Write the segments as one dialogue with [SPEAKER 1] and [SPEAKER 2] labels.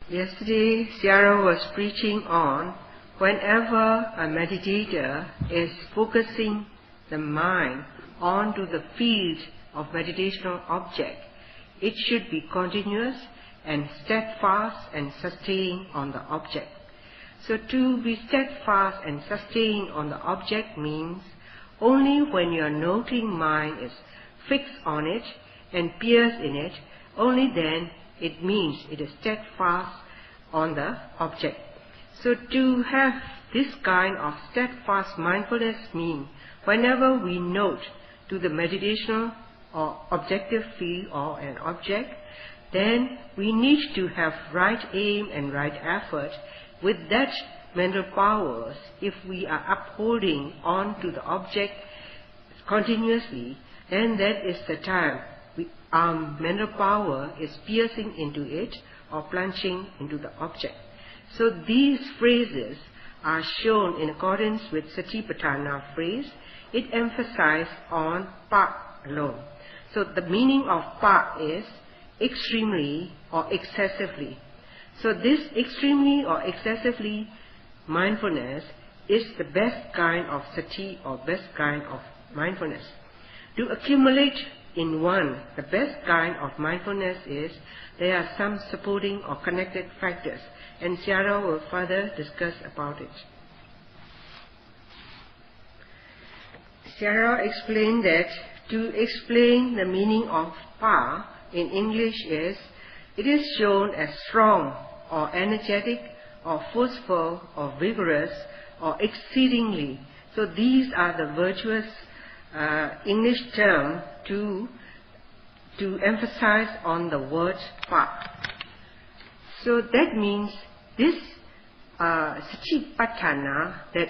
[SPEAKER 1] Yesterday, Sarah was preaching on whenever a meditator is focusing the mind onto the field of meditational object, it should be continuous and steadfast and sustained on the object. So to be steadfast and sustained on the object means only when your noting mind is fixed on it and pierced in it, only then it means it is steadfast on the object. So to have this kind of steadfast mindfulness means whenever we note to the meditational or objective field or an object, then we need to have right aim and right effort with that mental powers. If we are upholding on to the object continuously, then that is the time our mental power is piercing into it or plunging into the object. So these phrases are shown in accordance with Satipatthana phrase. It emphasizes on pa alone. So the meaning of pa is extremely or excessively. So this extremely or excessively mindfulness is the best kind of sati or best kind of mindfulness. To accumulate in one, the best kind of mindfulness is there are some supporting or connected factors, and Sarah will further discuss about it. Sarah explained that to explain the meaning of pa in English is, it is shown as strong or energetic or forceful or vigorous or exceedingly. So these are the virtuous English term to emphasize on the word pa. So that means this Satipatthana, that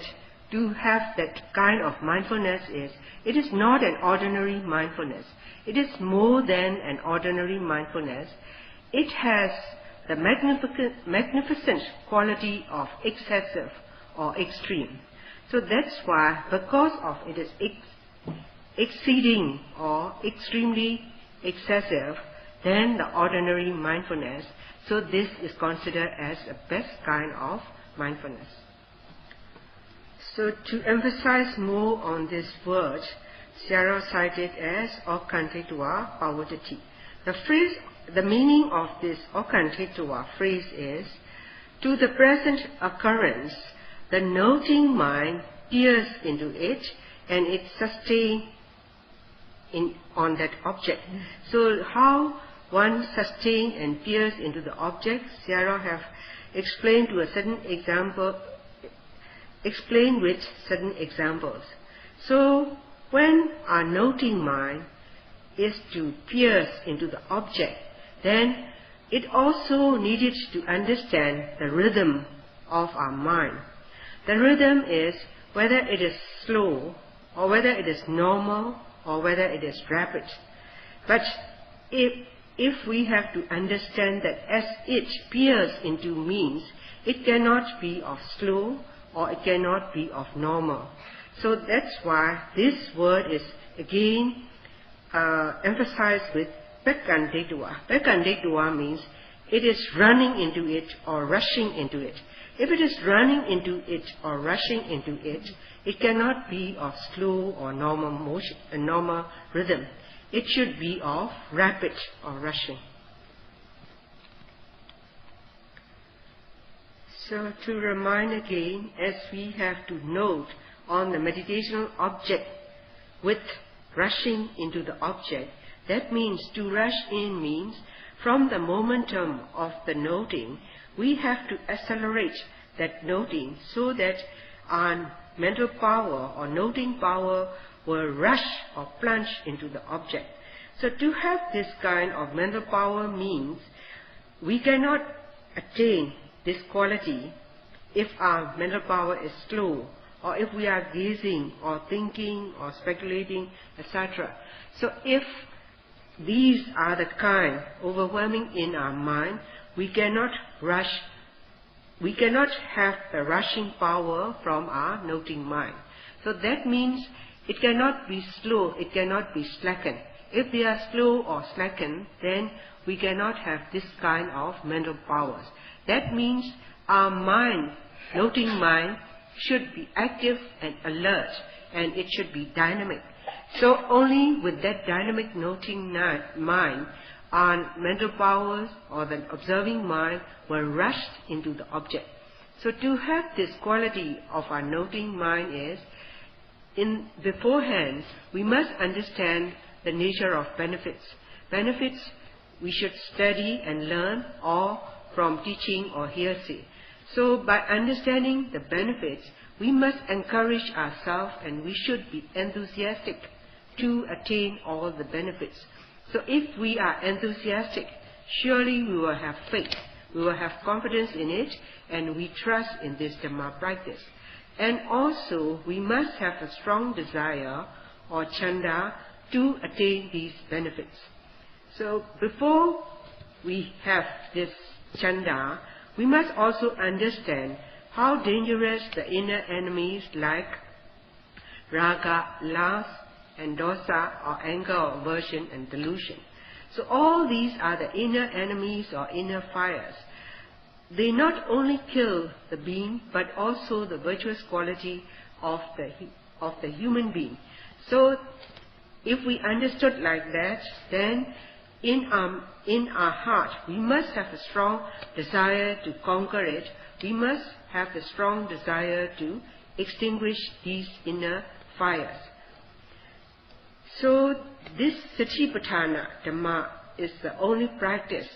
[SPEAKER 1] to have that kind of mindfulness is, it is not an ordinary mindfulness. It is more than an ordinary mindfulness. It has the magnificent quality of excessive or extreme. So that's why, because of it is exceeding or extremely excessive than the ordinary mindfulness, so this is considered as the best kind of mindfulness. So to emphasize more on this word, Sarah cited as Okantetwa Pavadati. The meaning of this Okantetwa phrase is, to the present occurrence, the noting mind peers into it and it sustains on that object. So how one sustains and peers into the object, Sarah have explained to a certain example, explained with certain examples. So when our noting mind is to pierce into the object, then it also needed to understand the rhythm of our mind. The rhythm is whether it is slow or whether it is normal or whether it is rapid. But if we have to understand that as it peers into means, it cannot be of slow or it cannot be of normal. So that's why this word is again emphasized with Pekandetwa. Pekandetwa means it is running into it or rushing into it. If it is running into it or rushing into it, it cannot be of slow or normal motion, a normal rhythm. It should be of rapid or rushing. So to remind again, as we have to note on the meditational object with rushing into the object, that means to rush in means from the momentum of the noting, we have to accelerate that noting so that our mental power or noting power will rush or plunge into the object. So to have this kind of mental power means we cannot attain this quality if our mental power is slow, or if we are gazing or thinking or speculating, etc. So if these are the kind overwhelming in our mind, we cannot rush, we cannot have the rushing power from our noting mind. So that means it cannot be slow, it cannot be slackened. If they are slow or slackened, then we cannot have this kind of mental powers. That means our mind, noting mind, should be active and alert, and it should be dynamic. So only with that dynamic noting mind, our mental powers or the observing mind will rush into the object. So to have this quality of our noting mind is, beforehand, we must understand the nature of benefits. Benefits we should study and learn, or from teaching or hearsay. So by understanding the benefits, we must encourage ourselves, and we should be enthusiastic to attain all the benefits. So if we are enthusiastic, surely we will have faith, we will have confidence in it, and we trust in this Dhamma practice. And also we must have a strong desire or chanda to attain these benefits. So before we have this chanda, we must also understand how dangerous the inner enemies like raga, lust, and dosa, or anger, or aversion, and delusion. So all these are the inner enemies or inner fires. They not only kill the being, but also the virtuous quality of the human being. So if we understood like that, then in our heart we must have a strong desire to conquer it. We must have a strong desire to extinguish these inner fires. So this Satipatthana Dhamma is the only practice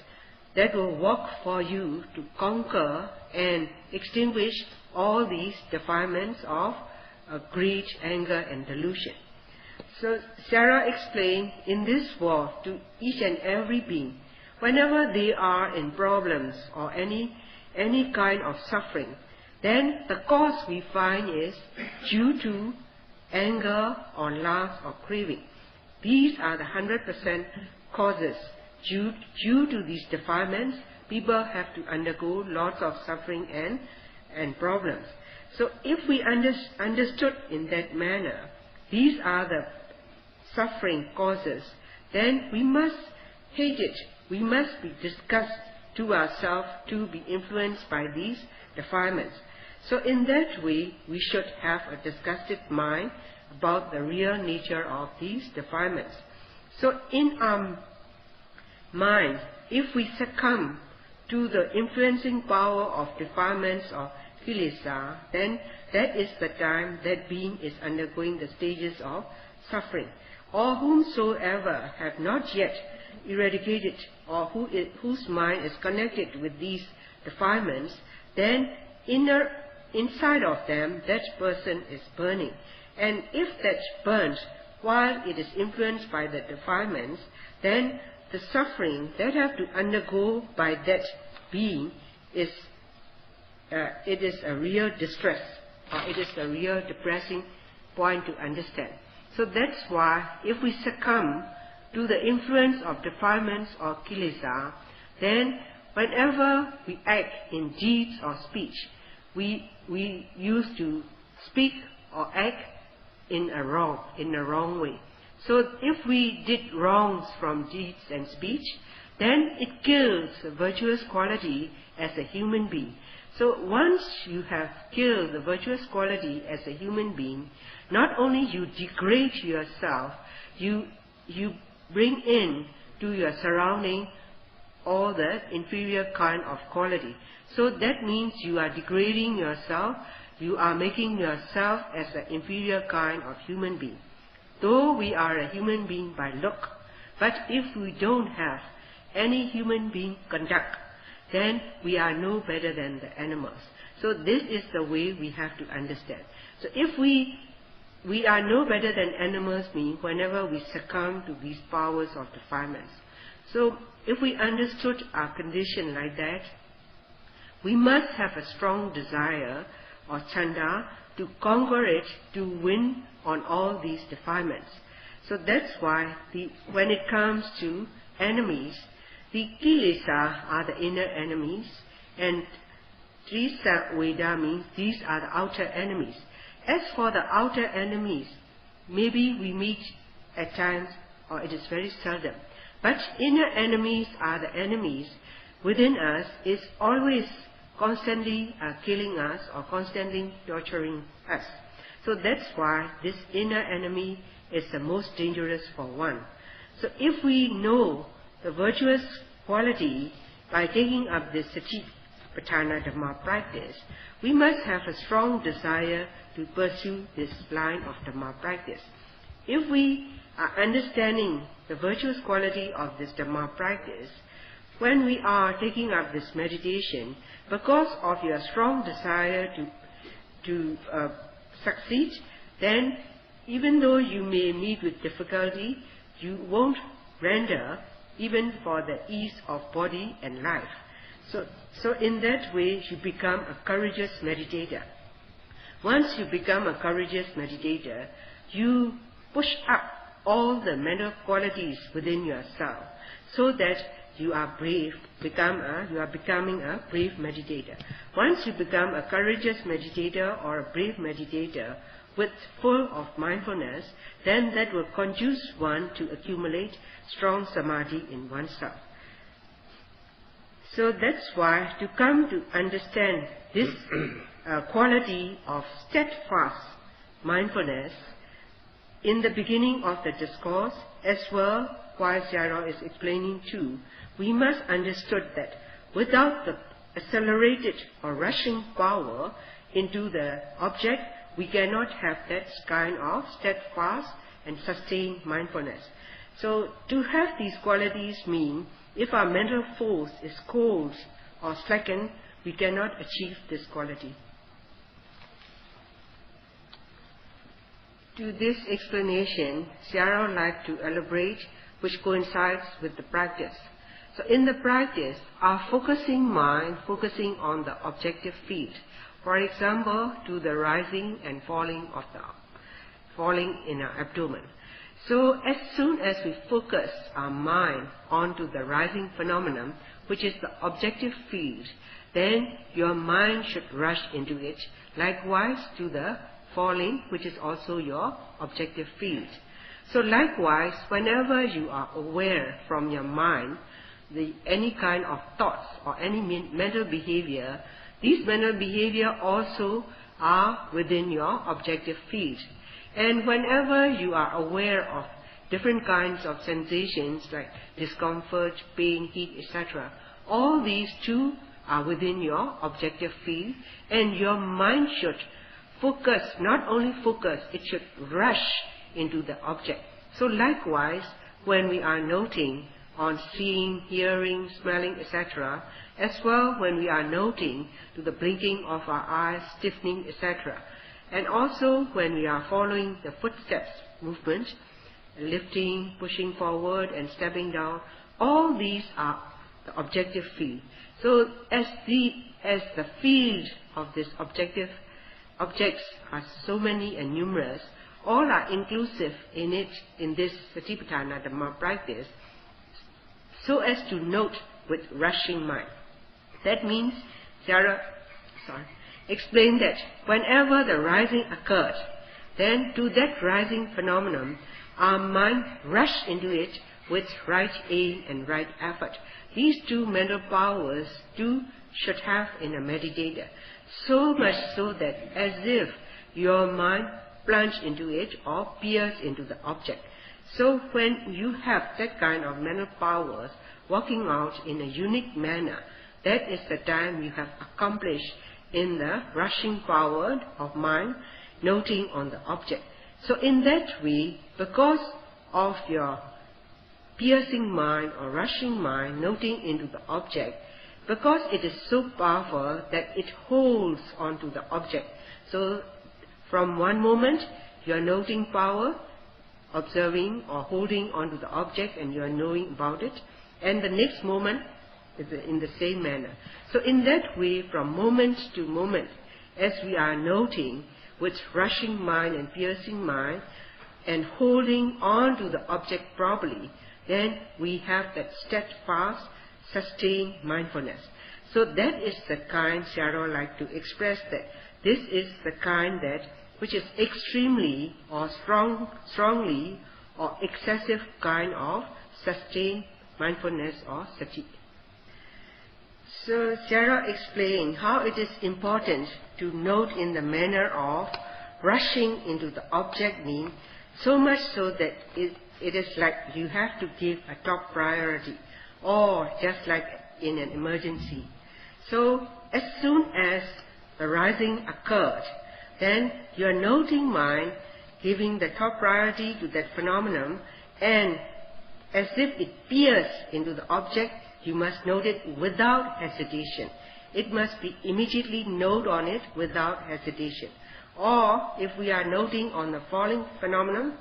[SPEAKER 1] that will work for you to conquer and extinguish all these defilements of greed, anger, and delusion. So Sarah explained, in this world, to each and every being, whenever they are in problems or any kind of suffering, then the cause we find is due to anger or lust or craving. These are the 100% causes. Due to these defilements, people have to undergo lots of suffering and problems. So if we understood in that manner, these are the suffering causes, then we must hate it. We must be disgust to ourselves to be influenced by these defilements. So in that way, we should have a disgusted mind about the real nature of these defilements. So in our mind, if we succumb to the influencing power of defilements or kilesa, then that is the time that being is undergoing the stages of suffering. Or whomsoever have not yet eradicated, or whose mind is connected with these defilements, then inside of them that person is burning. And if that burns while it is influenced by the defilements, then the suffering that have to undergo by that being is it is a real distress, or it is a real depressing point to understand. So that's why if we succumb to the influence of defilements or kilesa, then whenever we act in deeds or speech, we used to speak or act in a wrong way. So if we did wrongs from deeds and speech, then it kills the virtuous quality as a human being. So once you have killed the virtuous quality as a human being, not only you degrade yourself, you bring in to your surrounding all the inferior kind of quality. So that means you are degrading yourself, you are making yourself as an inferior kind of human being. Though we are a human being by look, but if we don't have any human being conduct, then we are no better than the animals. So this is the way we have to understand. So if we are no better than animals means whenever we succumb to these powers of defilements. So if we understood our condition like that, we must have a strong desire or chanda to conquer it, to win on all these defilements. So that's why when it comes to enemies, the kilesa are the inner enemies, and trisa veda means these are the outer enemies. As for the outer enemies, maybe we meet at times, or it is very seldom. But inner enemies are the enemies within us is always constantly killing us or constantly torturing us. So that's why this inner enemy is the most dangerous for one. So if we know the virtuous quality by taking up this Satipatthana Dhamma practice, we must have a strong desire to pursue this line of Dhamma practice. If we are understanding the virtuous quality of this Dhamma practice, when we are taking up this meditation, because of your strong desire to succeed, then even though you may meet with difficulty, you won't render even for the ease of body and life. So in that way, you become a courageous meditator. Once you become a courageous meditator, you push up all the mental qualities within yourself, so that you are brave, you are becoming a brave meditator. Once you become a courageous meditator or a brave meditator with full of mindfulness, then that will conduce one to accumulate strong samadhi in oneself. So that's why, to come to understand this quality of steadfast mindfulness, in the beginning of the discourse, as well while Sayadaw is explaining too, we must understood that without the accelerated or rushing power into the object, we cannot have that kind of steadfast and sustained mindfulness. So to have these qualities mean, if our mental force is cold or slackened, we cannot achieve this quality. To this explanation, Sayadaw would like to elaborate, which coincides with the practice. So in the practice, our focusing mind, focusing on the objective field, for example, to the rising and falling in our abdomen. So as soon as we focus our mind onto the rising phenomenon, which is the objective field, then your mind should rush into it. Likewise to the falling, which is also your objective field. So likewise, whenever you are aware from your mind any kind of thoughts or any mental behavior, these mental behavior also are within your objective field. And whenever you are aware of different kinds of sensations like discomfort, pain, heat, etc., all these too are within your objective field, and your mind should focus, not only focus, it should rush into the object. So likewise, when we are noting on seeing, hearing, smelling, etc., as well when we are noting to the blinking of our eyes, stiffening, etc., and also when we are following the footsteps movement, lifting, pushing forward and stepping down, all these are the objective field. So as the field of this objects are so many and numerous, all are inclusive in it, in this Satipatthana Dhamma practice, so as to note with rushing mind. That means, explain that whenever the rising occurred, then to that rising phenomenon, our mind rushed into it with right aim and right effort. These two mental powers too should have in a meditator, so much so that as if your mind plunged into it or pierced into the object. So when you have that kind of mental powers working out in a unique manner, that is the time you have accomplished in the rushing power of mind, noting on the object. So in that way, because of your piercing mind or rushing mind, noting into the object, because it is so powerful that it holds onto the object. So from one moment, you are noting power, observing or holding onto the object, and you are knowing about it, and the next moment is in the same manner. So in that way, from moment to moment, as we are noting with rushing mind and piercing mind, and holding on to the object properly, then we have that steadfast, sustained mindfulness. So that is the kind Sayadaw like to express, that this is the kind that which is extremely or strongly or excessive kind of sustained mindfulness or sati. So Sarah explained how it is important to note in the manner of rushing into the object mean, so much so that it is like you have to give a top priority, or just like in an emergency. So as soon as the rising occurred, then your noting mind giving the top priority to that phenomenon, and as if it peers into the object, you must note it without hesitation. It must be immediately note on it without hesitation. Or if we are noting on the falling phenomenon,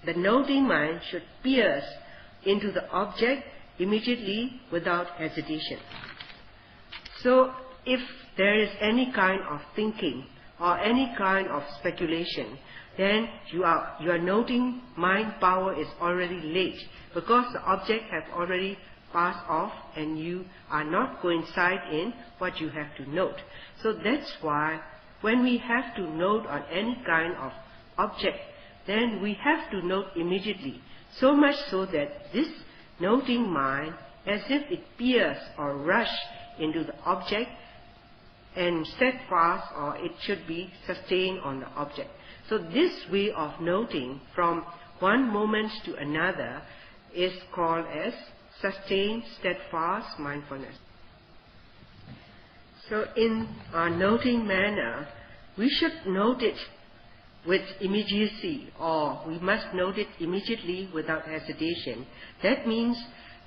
[SPEAKER 1] the noting mind should pierce into the object immediately without hesitation. So if there is any kind of thinking or any kind of speculation, then your noting mind power is already late, because the object has already passed off and you are not coincide in what you have to note. So that's why when we have to note on any kind of object, then we have to note immediately, so much so that this noting mind, as if it peers or rush into the object and steadfast, or it should be sustained on the object. So this way of noting from one moment to another is called as sustained, steadfast mindfulness. So in our noting manner, we should note it with immediacy, or we must note it immediately without hesitation. That means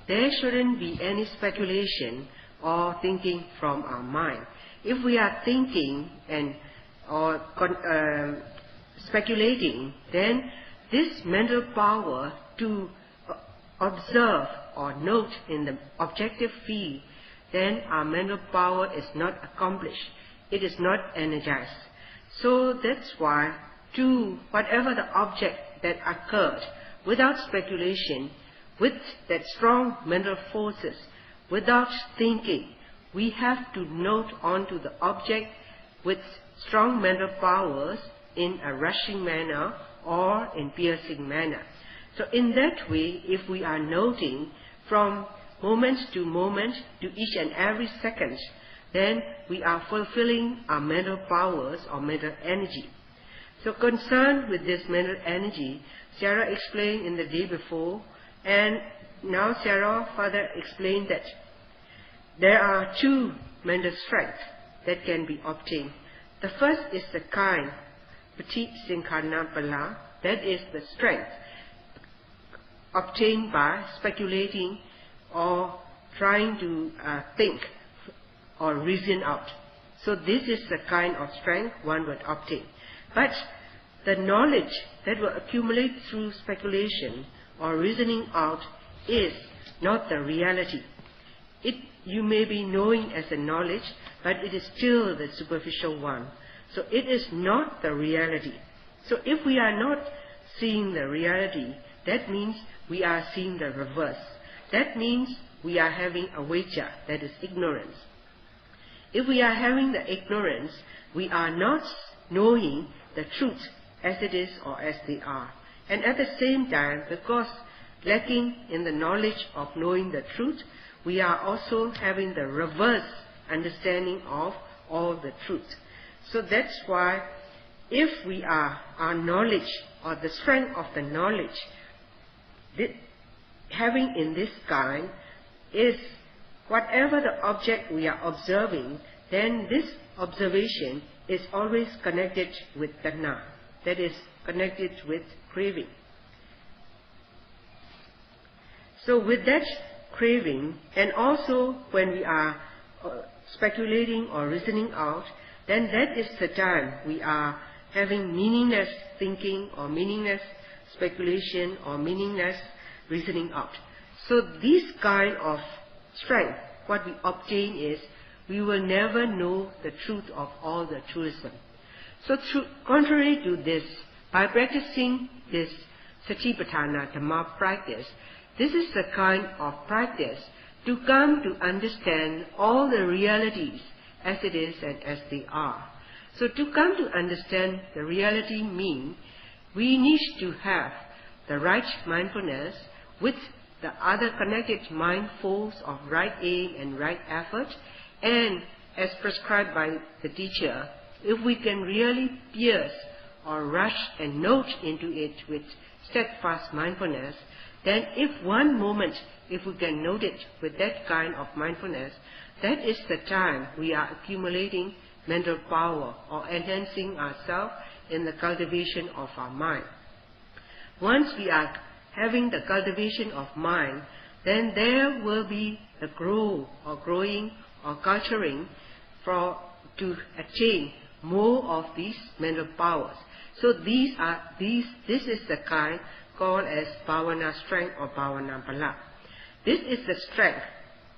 [SPEAKER 1] there shouldn't be any speculation or thinking from our mind. If we are thinking or speculating, then this mental power to observe or note in the objective field, then our mental power is not accomplished. It is not energized. So that's why to whatever the object that occurred, without speculation, with that strong mental forces, without thinking, we have to note onto the object with strong mental powers in a rushing manner or in piercing manner. So in that way, if we are noting from moment to moment, to each and every second, then we are fulfilling our mental powers or mental energy. So concerned with this mental energy, Sarah explained in the day before, and now Sarah further explained that there are two mental strengths that can be obtained. The first is the kind, Pati Sinkhana Pala, that is the strength obtained by speculating or trying to think or reason out. So this is the kind of strength one would obtain. But the knowledge that will accumulate through speculation or reasoning out is not the reality. You may be knowing as a knowledge, but it is still the superficial one. So it is not the reality. So if we are not seeing the reality, that means we are seeing the reverse. That means we are having avijja, that is ignorance. If we are having the ignorance, we are not knowing the truth as it is or as they are. And at the same time, because lacking in the knowledge of knowing the truth, we are also having the reverse understanding of all the truth. So that's why if we are, our knowledge or the strength of the knowledge having in this kind is whatever the object we are observing, then this observation is always connected with tanha, that is connected with craving. So with that craving, and also when we are speculating or reasoning out, then that is the time we are having meaningless thinking or meaningless speculation or meaningless reasoning out. So this kind of strength, what we obtain is, we will never know the truth of all the truism. So contrary to this, by practicing this Satipatthana Dhamma practice, this is the kind of practice to come to understand all the realities as it is and as they are. So to come to understand the reality means we need to have the right mindfulness with the other connected mind force of right aim and right effort, And as prescribed by the teacher, if we can really pierce or rush and note into it with steadfast mindfulness, then if one moment, if we can note it with that kind of mindfulness, that is the time we are accumulating mental power or enhancing ourselves in the cultivation of our mind. Once we are having the cultivation of mind, then there will be the growing or culturing to attain more of these mental powers. So this is the kind called as bhavana strength or bhavana bala. This is the strength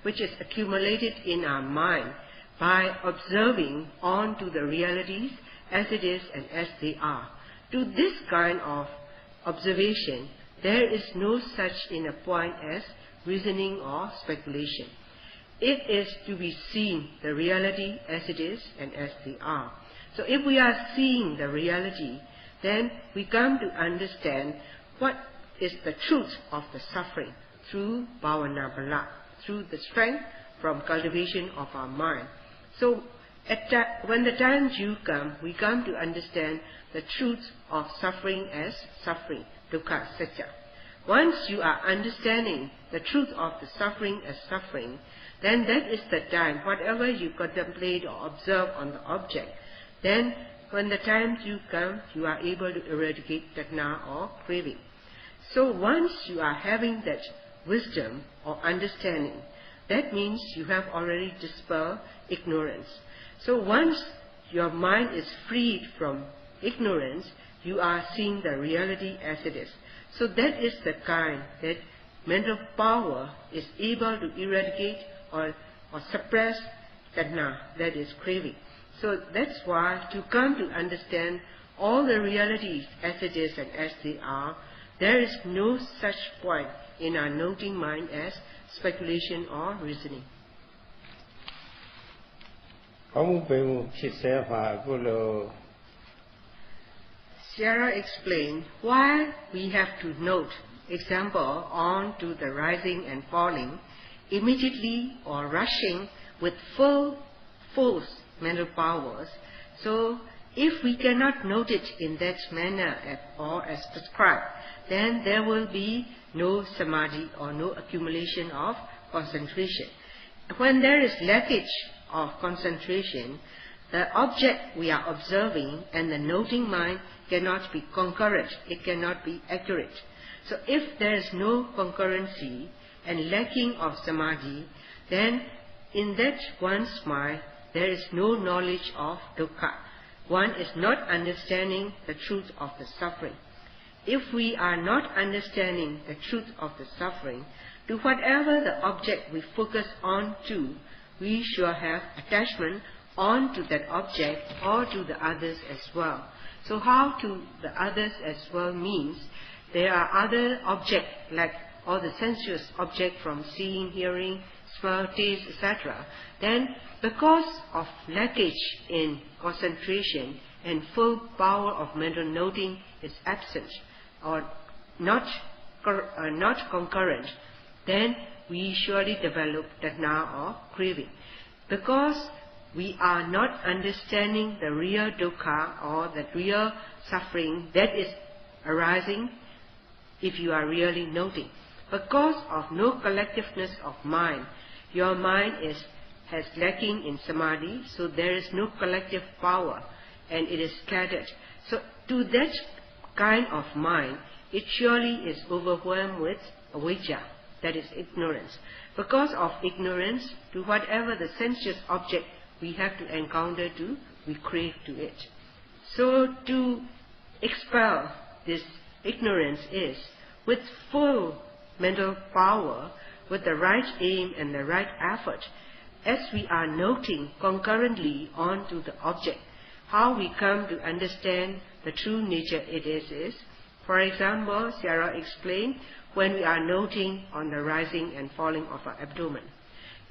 [SPEAKER 1] which is accumulated in our mind by observing on to the realities as it is and as they are. To this kind of observation, there is no such in a point as reasoning or speculation. It is to be seen the reality as it is and as they are. So if we are seeing the reality, then we come to understand what is the truth of the suffering through bhavana bala, through the strength from cultivation of our mind. So when the time due comes, we come to understand the truth of suffering as suffering, dukkha, satya. Once you are understanding the truth of the suffering as suffering, then that is the time, whatever you contemplate or observe on the object, then when the time due comes, you are able to eradicate tajna or craving. So once you are having that wisdom or understanding, that means you have already dispelled ignorance. So once your mind is freed from ignorance, you are seeing the reality as it is. So that is the kind that mental power is able to eradicate or suppress tajna, that is craving. So that's why to come to understand all the realities as it is and as they are, there is no such point in our noting mind as speculation or reasoning. Sierra explained why we have to note, example, on to the rising and falling, immediately or rushing with full force mental powers. So if we cannot note it in that manner or as prescribed, then there will be no samadhi or no accumulation of concentration. When there is lackage of concentration, the object we are observing and the noting mind cannot be concurrent, it cannot be accurate. So if there is no concurrency and lacking of samadhi, then in that one's mind there is no knowledge of dukkha. One is not understanding the truth of the suffering. If we are not understanding the truth of the suffering, to whatever the object we focus on to, we shall have attachment on to that object or to the others as well. So how to the others as well means there are other objects like all the sensuous object from seeing, hearing, smell, taste, etc. Then because of lackage in concentration and full power of mental noting is absent or not concurrent, then we surely develop tajna or craving. Because we are not understanding the real dukkha or the real suffering that is arising if you are really noting. Because of no collectiveness of mind, your mind has lacking in samadhi, so there is no collective power and it is scattered. So to that kind of mind, it surely is overwhelmed with avijja, that is ignorance. Because of ignorance, to whatever the sensuous object we have to encounter to, we crave to it. So to expel this ignorance is with full mental power, with the right aim and the right effort, as we are noting concurrently onto the object, how we come to understand the true nature it is. For example, Sarah explained when we are noting on the rising and falling of our abdomen.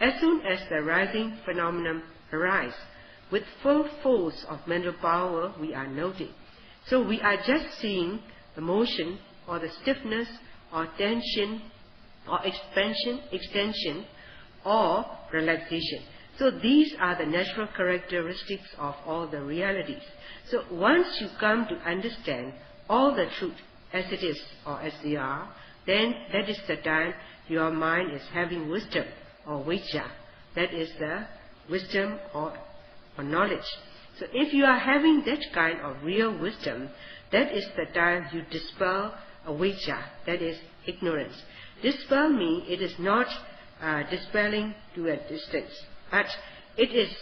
[SPEAKER 1] As soon as the rising phenomenon arises, with full force of mental power we are noting. So we are just seeing the motion or the stiffness or tension or expansion, extension or relaxation. So these are the natural characteristics of all the realities. So once you come to understand all the truth as it is or as they are, then that is the time your mind is having wisdom or vijja. That is the wisdom or knowledge. So if you are having that kind of real wisdom, that is the time you dispel avijja, that is ignorance. Dispel means it is not dispelling to a distance, but it is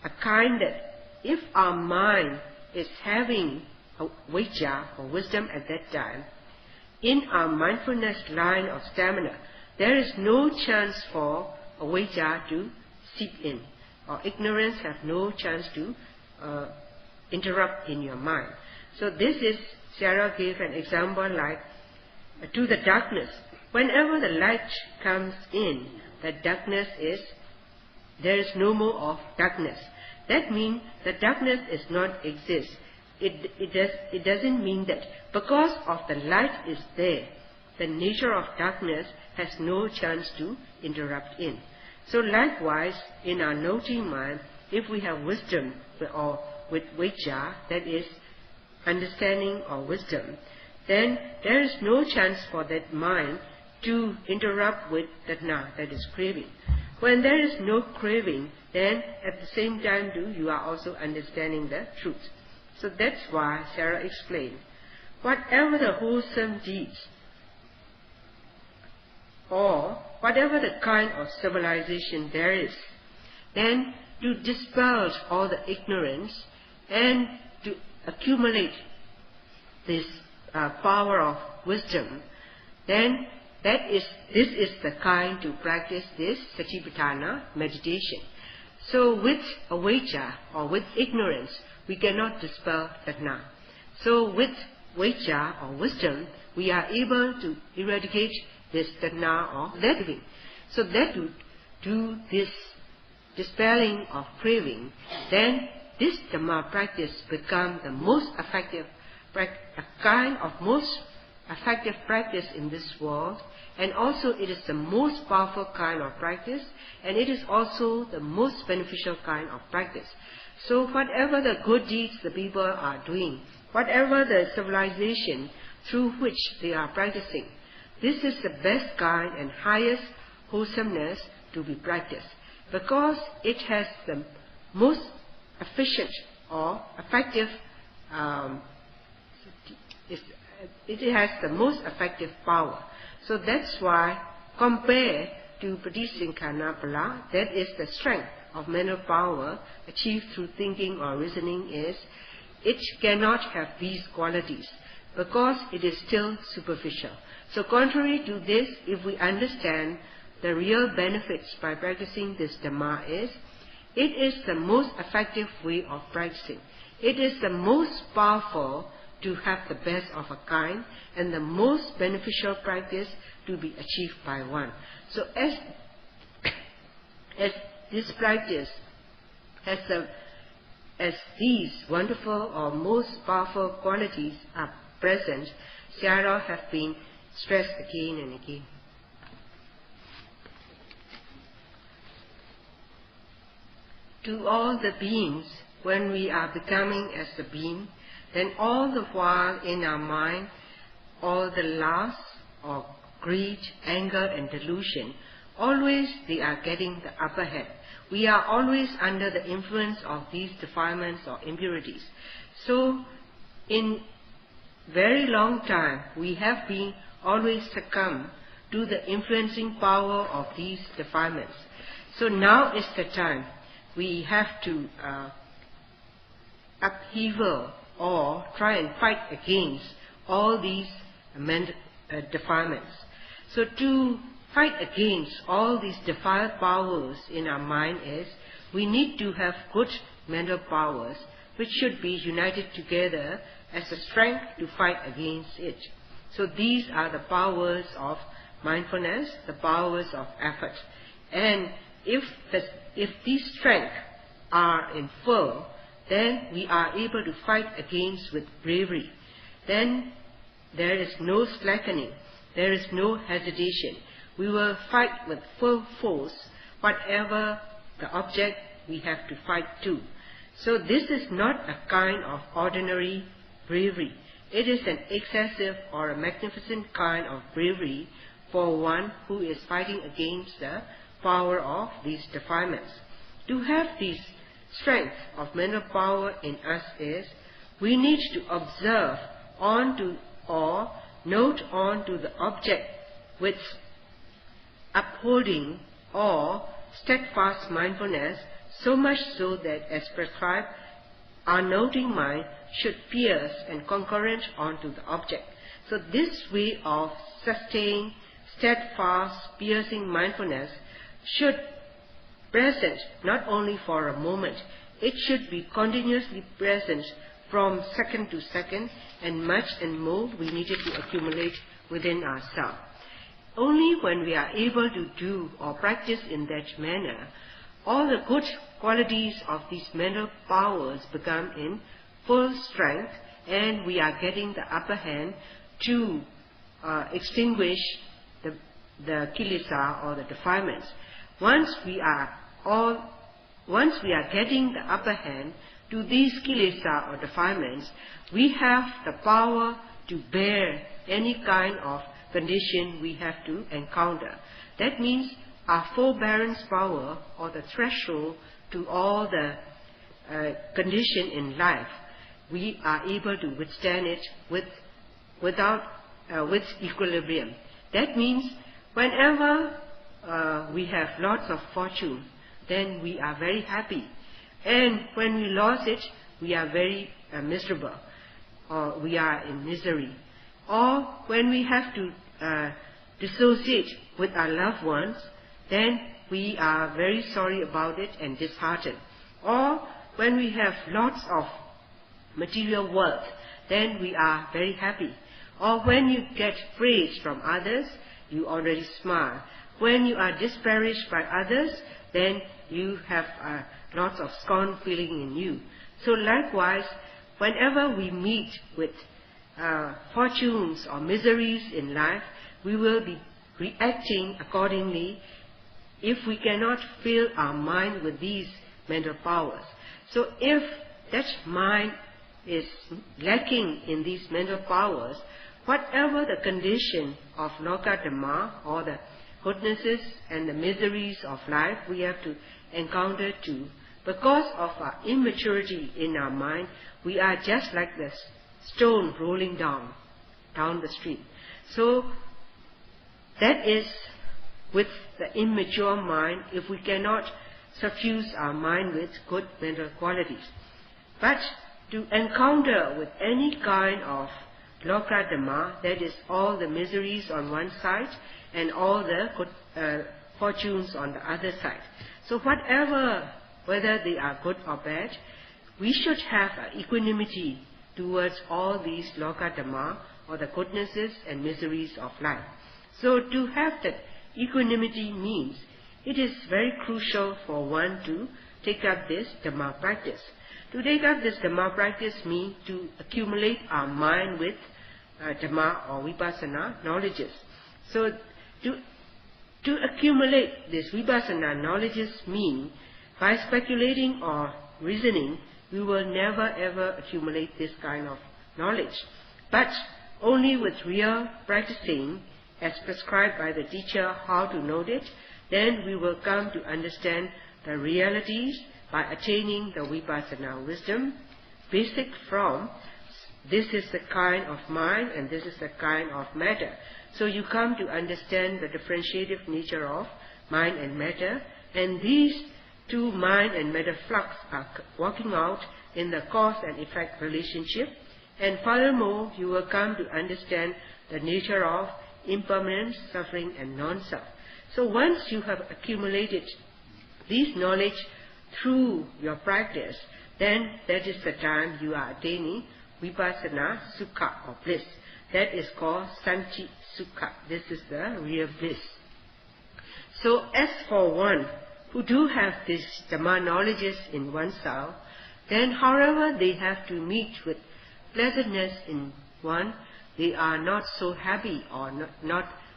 [SPEAKER 1] a kind that if our mind is having a vijja or wisdom at that time, in our mindfulness line of stamina, there is no chance for avijja to seep in, or ignorance have no chance to interrupt in your mind. So this is, Sarah gave an example like to the darkness. Whenever the light comes in, the darkness is, there is no more of darkness. That means the darkness is not exist. It doesn't mean that because of the light is there, the nature of darkness has no chance to interrupt in. So likewise, in our naughty mind, if we have wisdom or with vijja, that is understanding or wisdom, then there is no chance for that mind to interrupt with tatna, that is craving. When there is no craving, then at the same time you are also understanding the truth. So that's why Sarah explained, whatever the wholesome deeds or whatever the kind of civilization there is, then to dispel all the ignorance and to accumulate this power of wisdom, then this is the kind to practice this Satipatthana meditation. So with avijja or with ignorance, we cannot dispel tatna. So with vijja or wisdom, we are able to eradicate this tatna or craving. So that to do this dispelling of craving, then this Dhamma practice become the most effective, a kind of most effective practice in this world, and also it is the most powerful kind of practice, and it is also the most beneficial kind of practice. So whatever the good deeds the people are doing, whatever the civilization through which they are practicing, this is the best kind and highest wholesomeness to be practiced, because it has the most efficient or effective, it has the most effective power. So that's why, compared to Pratisinkana Pala, that is the strength of mental power achieved through thinking or reasoning, is it cannot have these qualities because it is still superficial. So contrary to this, if we understand the real benefits by practicing this Dhamma, is it is the most effective way of practicing. It is the most powerful to have the best of a kind, and the most beneficial practice to be achieved by one. So as this practice, as these wonderful or most powerful qualities are present, Sayadaw have been stressed again and again. To all the beings, when we are becoming as the being, then all the while in our mind, all the lust or greed, anger and delusion, always they are getting the upper hand. We are always under the influence of these defilements or impurities. So in very long time, we have been always succumb to the influencing power of these defilements. So now is the time we have to upheaval or try and fight against all these defilements. So to fight against all these defiled powers in our mind is, we need to have good mental powers which should be united together as a strength to fight against it. So these are the powers of mindfulness, the powers of effort. And if these strengths are in full, then we are able to fight against with bravery. Then there is no slackening, there is no hesitation. We will fight with full force whatever the object we have to fight too. So this is not a kind of ordinary bravery. It is an excessive or a magnificent kind of bravery for one who is fighting against the power of these defilements. To have this strength of mental power in us is, we need to observe onto or note onto the object with upholding or steadfast mindfulness, so much so that, as prescribed, our noting mind should pierce and concurrent onto the object. So this way of sustained, steadfast, piercing mindfulness should present not only for a moment, it should be continuously present from second to second, and much and more we needed to accumulate within ourselves. Only when we are able to do or practice in that manner, all the good qualities of these mental powers become in full strength, and we are getting the upper hand to extinguish the kilesa or the defilements. Once we are getting the upper hand to these kilesa or defilements, we have the power to bear any kind of condition we have to encounter. That means our forbearance power, or the threshold to all the condition in life, we are able to withstand it with equilibrium. That means whenever we have lots of fortune, then we are very happy. And when we lose it, we are very miserable, or we are in misery. Or when we have to dissociate with our loved ones, then we are very sorry about it and disheartened. Or when we have lots of material wealth, then we are very happy. Or when you get praise from others, you already smile. When you are disparaged by others, then you have lots of scorn feeling in you. So likewise, whenever we meet with fortunes or miseries in life, we will be reacting accordingly if we cannot fill our mind with these mental powers. So if that mind is lacking in these mental powers, whatever the condition of loka dhamma, or the goodnesses and the miseries of life we have to encounter too, because of our immaturity in our mind, we are just like the stone rolling down the street. So that is with the immature mind, if we cannot suffuse our mind with good mental qualities. But to encounter with any kind of loka dhamma, that is all the miseries on one side and all the good fortunes on the other side. So whatever, whether they are good or bad, we should have equanimity towards all these loka dhamma, or the goodnesses and miseries of life. So to have that equanimity means it is very crucial for one to take up this Dhamma practice. To take up this Dhamma practice means to accumulate our mind with Dhamma or Vipassana knowledges. So to accumulate this Vipassana knowledges mean, by speculating or reasoning, we will never ever accumulate this kind of knowledge. But only with real practicing, as prescribed by the teacher, how to note it, then we will come to understand the realities by attaining the Vipassana wisdom, basic from this is the kind of mind and this is the kind of matter. So you come to understand the differentiative nature of mind and matter, and these two mind and matter flux are working out in the cause and effect relationship. And furthermore, you will come to understand the nature of impermanence, suffering and non-self. So once you have accumulated this knowledge through your practice, then that is the time you are attaining Vipassana Sukha or bliss. That is called Sanchi Sukha. This is the real bliss. So as for one who do have this Dhamma knowledges in oneself, then however they have to meet with pleasantness in one, they are not so happy or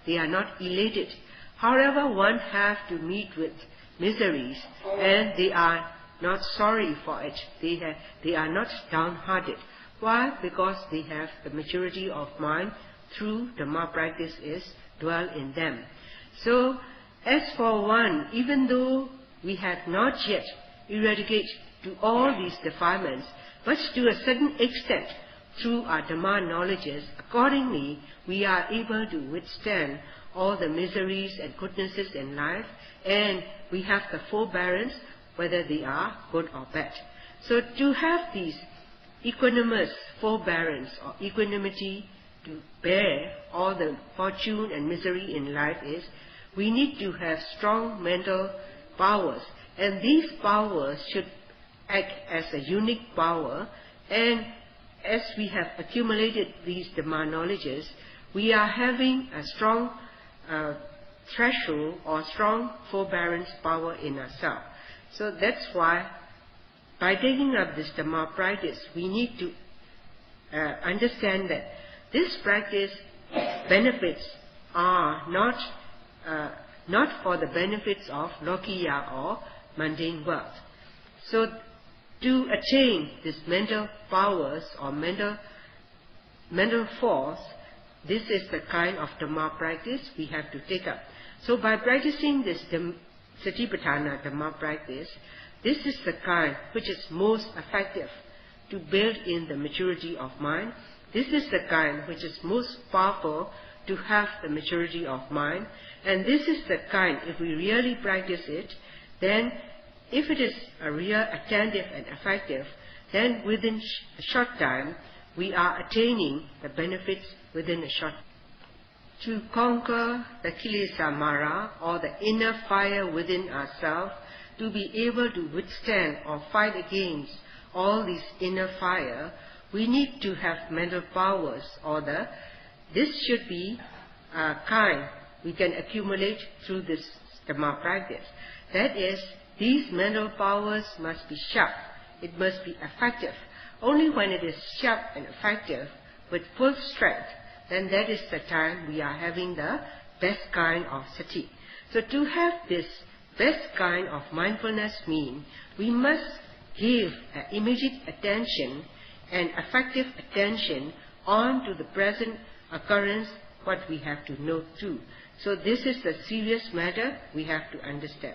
[SPEAKER 1] they are not elated. However one have to meet with miseries, and they are not sorry for it. They are not downhearted. Why? Because they have the maturity of mind through Dhamma practice is dwell in them. So, as for one, even though we have not yet eradicated to all these defilements, but to a certain extent, through our Dhamma knowledges, accordingly, we are able to withstand all the miseries and goodnesses in life, and we have the forbearance, whether they are good or bad. So to have these equanimous forbearance or equanimity to bear all the fortune and misery in life is, we need to have strong mental powers, and these powers should act as a unique power, and as we have accumulated these Dhamma knowledges, we are having a strong threshold or strong forbearance power in ourselves. So that's why, by taking up this Dhamma practice, we need to understand that this practice benefits are not for the benefits of Lokiya or mundane world. So to attain this mental powers or mental force, this is the kind of Dhamma practice we have to take up. So by practicing this Satipatthana Dhamma practice, this is the kind which is most effective to build in the maturity of mind. This is the kind which is most powerful to have the maturity of mind. And this is the kind, if we really practice it, then if it is a real attentive and effective, then within a short time, we are attaining the benefits within a short time. To conquer the Kilesa Mara, or the inner fire within ourselves, to be able to withstand or fight against all these inner fire, we need to have mental powers, or this should be a kind we can accumulate through this Dhamma practice. That is, these mental powers must be sharp, it must be effective. Only when it is sharp and effective, with full strength, then that is the time we are having the best kind of sati. So to have this best kind of mindfulness means we must give immediate attention and effective attention on to the present occurrence, what we have to note too. So this is the serious matter we have to understand.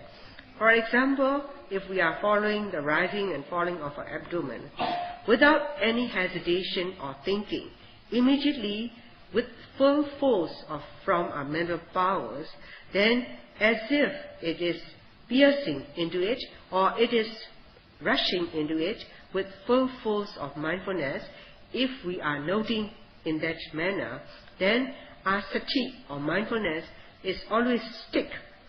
[SPEAKER 1] For example, if we are following the rising and falling of our abdomen, without any hesitation or thinking, immediately with full force from our mental powers, then as if it is piercing into it or it is rushing into it with full force of mindfulness, if we are noting in that manner, then our sati or mindfulness is always stick,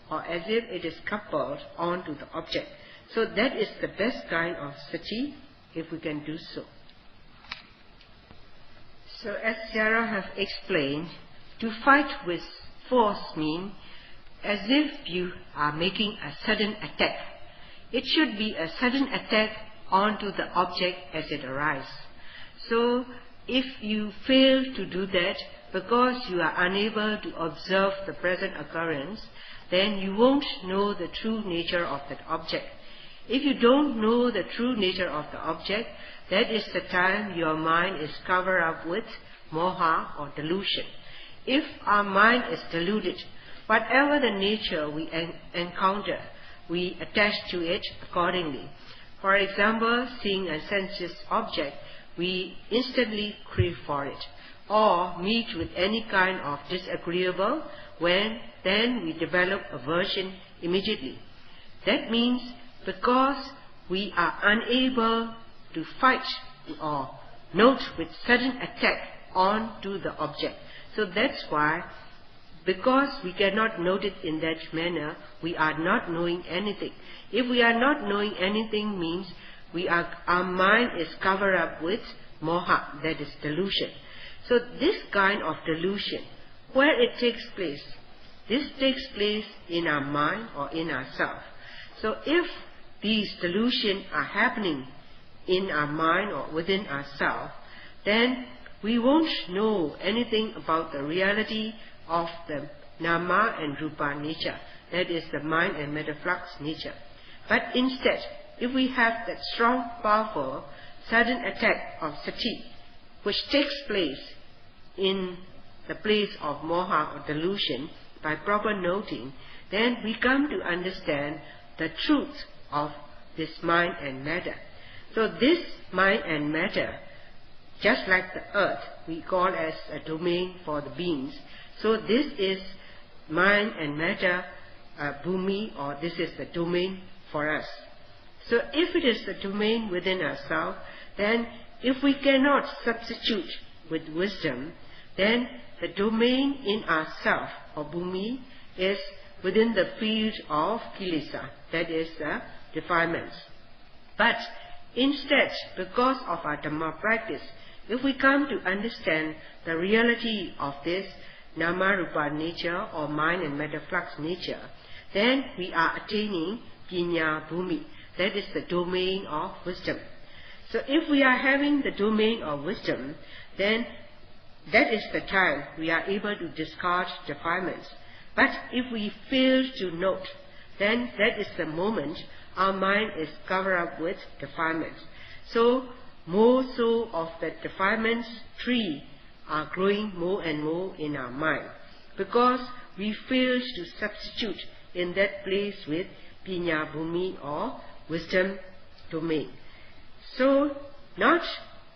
[SPEAKER 1] or as if it is coupled onto the object. So that is the best kind of sati, if we can do so. So as Sarah have explained, to fight with force means as if you are making a sudden attack. It should be a sudden attack onto the object as it arises. So if you fail to do that because you are unable to observe the present occurrence, then you won't know the true nature of that object. If you don't know the true nature of the object, that is the time your mind is covered up with moha or delusion. If our mind is deluded, whatever the nature we encounter, we attach to it accordingly. For example, seeing a sensuous object, we instantly crave for it. Or meet with any kind of disagreeable, then we develop aversion immediately. That means because we are unable to fight or note with sudden attack onto the object. So that's why, because we cannot note it in that manner, we are not knowing anything. If we are not knowing anything means our mind is covered up with moha, that is delusion. So this kind of delusion, where it takes place, this takes place in our mind or in ourselves. So if these delusions are happening in our mind or within ourselves, then we won't know anything about the reality of the nama and rupa nature. that is the mind and matter flux nature. But instead, if we have that strong, powerful, sudden attack of sati, which takes place in the place of moha or delusion by proper noting, then we come to understand the truth of this mind and matter. So this mind and matter, just like the earth, we call as a domain for the beings. So this is mind and matter, bhumi, or this is the domain for us. So if it is the domain within ourselves, then if we cannot substitute with wisdom, then the domain in ourself, or bhumi, is within the field of kilesa, that is the defilements. But instead, because of our Dhamma practice, if we come to understand the reality of this nama-rupa nature or mind and matter flux nature, then we are attaining pinya bhumi, that is the domain of wisdom. So if we are having the domain of wisdom, then that is the time we are able to discard defilements. But if we fail to note, then that is the moment our mind is covered up with defilements. So more so of the defilements tree are growing more and more in our mind, because we fail to substitute in that place with pinya bhumi or wisdom domain. So not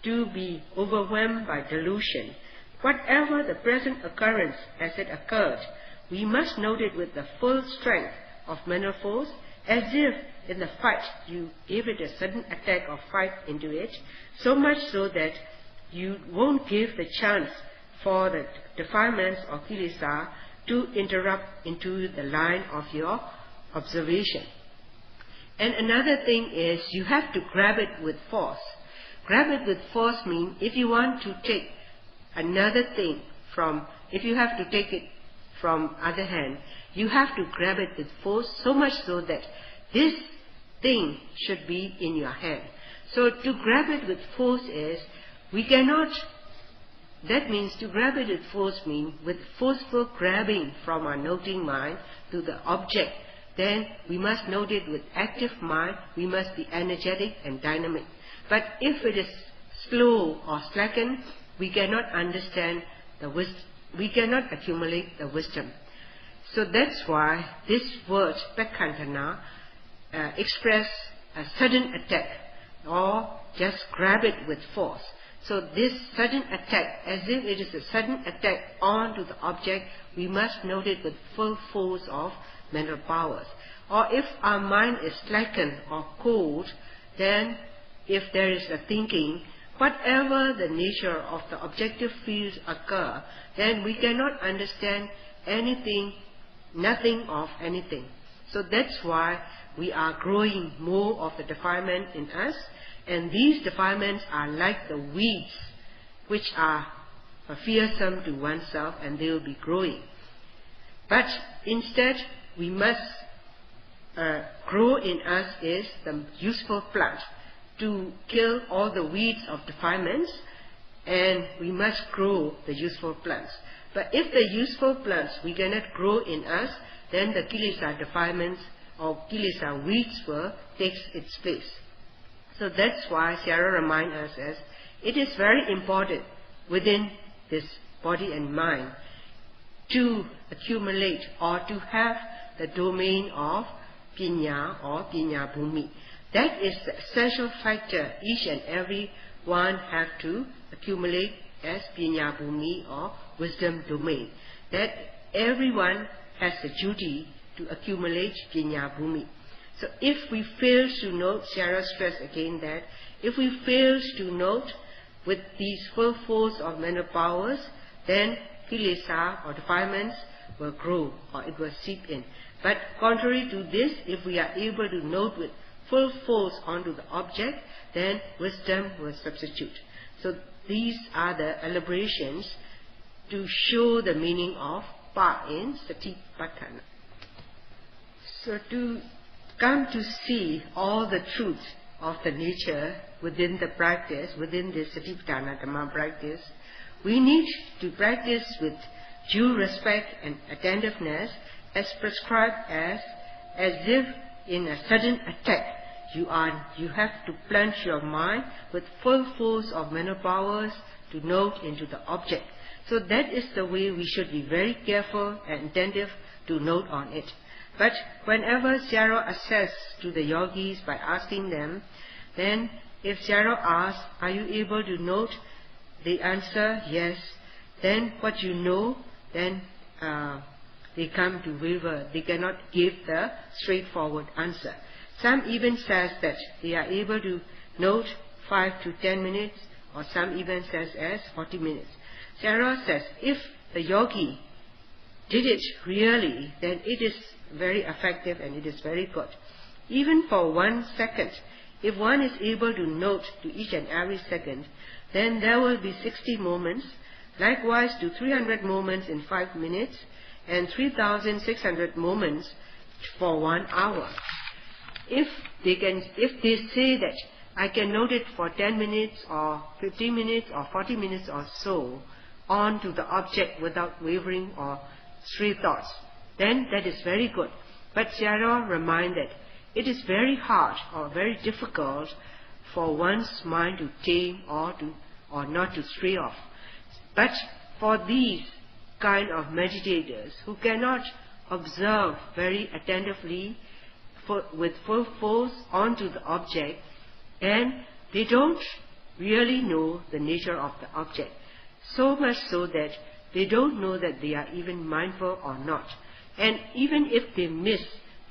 [SPEAKER 1] to be overwhelmed by delusion, whatever the present occurrence as it occurred, we must note it with the full strength of mental force, as if in the fight you gave it a sudden attack of fight into it, so much so that you won't give the chance for the defilements or kilesa to interrupt into the line of your observation. And another thing is, you have to grab it with force. Grab it with force means, if you want to take another thing from, if you have to take it from other hand, you have to grab it with force, so much so that this thing should be in your hand. So to grab it with force is, we cannot, that means to grab it with force means with forceful grabbing from our noting mind to the object. Then we must note it with active mind, we must be energetic and dynamic. But if it is slow or slackened, we cannot understand the wisdom, we cannot accumulate the wisdom. So that's why this word, pekkhantana, express a sudden attack, or just grab it with force. So this sudden attack, as if it is a sudden attack onto the object, we must note it with full force of mental powers. Or if our mind is slackened or cold, then if there is a thinking, whatever the nature of the objective fields occur, then we cannot understand anything, nothing of anything. So that's why we are growing more of the defilement in us, and these defilements are like the weeds which are fearsome to oneself, and they will be growing. But instead, we must grow in us is the useful plant to kill all the weeds of defilements, and we must grow the useful plants. But if the useful plants we cannot grow in us, then the kilesa defilements or kilesa weeds will take its place. So that's why Sayadaw reminds us as it is very important within this body and mind to accumulate or to have the domain of pinya or pinya bhumi. That is the essential factor each and every one have to accumulate as pinya bhumi or wisdom domain. That everyone has the duty to accumulate pinya bhumi. So if we fail to note, Sayadaw stress again that, if we fail to note with these full force of mental powers, then kilesa or defilements will grow or it will seep in. But contrary to this, if we are able to note with full force onto the object, then wisdom will substitute. So these are the elaborations to show the meaning of pa in Satipatthana. So to come to see all the truth of the nature within the practice, within the Satipatthana Dhamma practice, we need to practice with due respect and attentiveness, as prescribed as if in a sudden attack you have to plunge your mind with full force of mental powers to note into the object. So that is the way we should be very careful and attentive to note on it. But whenever Sayadaw assesses to the yogis by asking them, then if Sayadaw asks, are you able to note? They answer yes. Then what you know, then they come to waver. They cannot give the straightforward answer. Some even says that they are able to note 5 to 10 minutes, or some even says as 40 minutes. Sayadaw says, if the yogi did it really, then it is very effective and it is very good. Even for 1 second, if one is able to note to each and every second, then there will be 60 moments. Likewise to 300 moments in 5 minutes and 3,600 moments for 1 hour. If they say that I can note it for 10 minutes or 15 minutes or 40 minutes or so on to the object without wavering or stray thoughts, then that is very good. But Sayadaw reminds that it is very hard or very difficult for one's mind to tame or not to stray off. But for these kind of meditators who cannot observe very attentively with full force onto the object, and they don't really know the nature of the object, so much so that they don't know that they are even mindful or not. And even if they miss,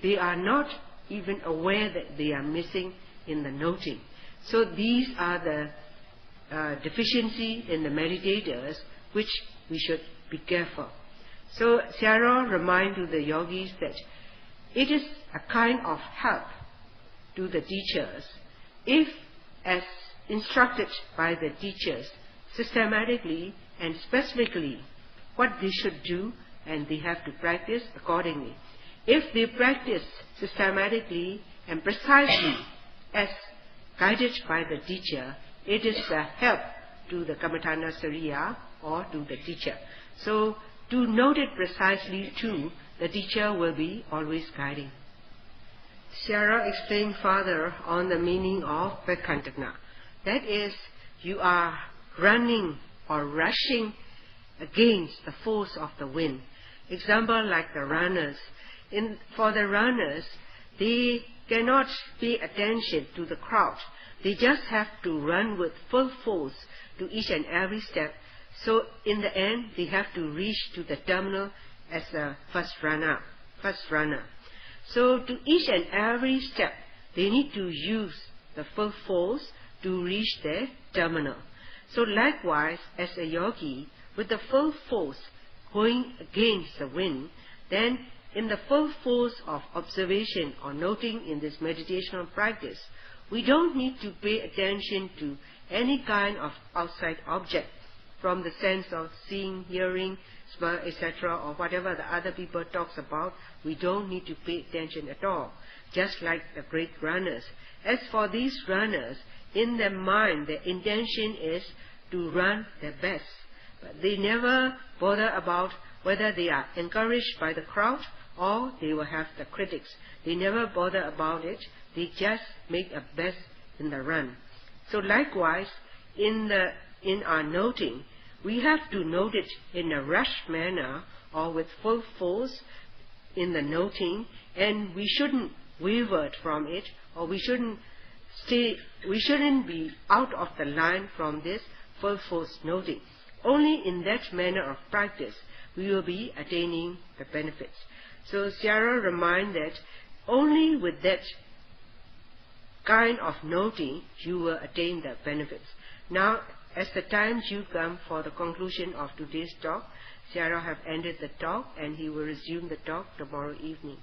[SPEAKER 1] they are not even aware that they are missing in the noting. So these are the deficiency in the meditators which we should be careful. So Sayadaw reminds to the yogis that it is a kind of help to the teachers if, as instructed by the teachers, systematically and specifically what they should do, and they have to practice accordingly. If they practice systematically and precisely as guided by the teacher, it is a help to the Kammatthana Sariya or to the teacher. So to note it precisely too, the teacher will be always guiding. Sayadaw explained further on the meaning of Vakantana. That is, you are running or rushing against the force of the wind. Example like the runners. For the runners, they cannot pay attention to the crowd. They just have to run with full force to each and every step. So in the end, they have to reach to the terminal as a first runner. So to each and every step, they need to use the full force to reach their terminal. So likewise, as a yogi, with the full force going against the wind, then in the full force of observation or noting in this meditational practice, we don't need to pay attention to any kind of outside object from the sense of seeing, hearing, smell, etc., or whatever the other people talks about. We don't need to pay attention at all, just like the great runners. As for these runners, in their mind, their intention is to run their best. But they never bother about whether they are encouraged by the crowd or they will have the critics. They never bother about it. They just make a best in the run. So likewise, in our noting, we have to note it in a rushed manner or with full force in the noting, and we shouldn't waver from it, or we shouldn't be out of the line from this full force noting. Only in that manner of practice we will be attaining the benefits. So Sayadaw reminds that only with that kind of noting you will attain the benefits. Now, as the time due come for the conclusion of today's talk, Sayadaw have ended the talk and he will resume the talk tomorrow evening.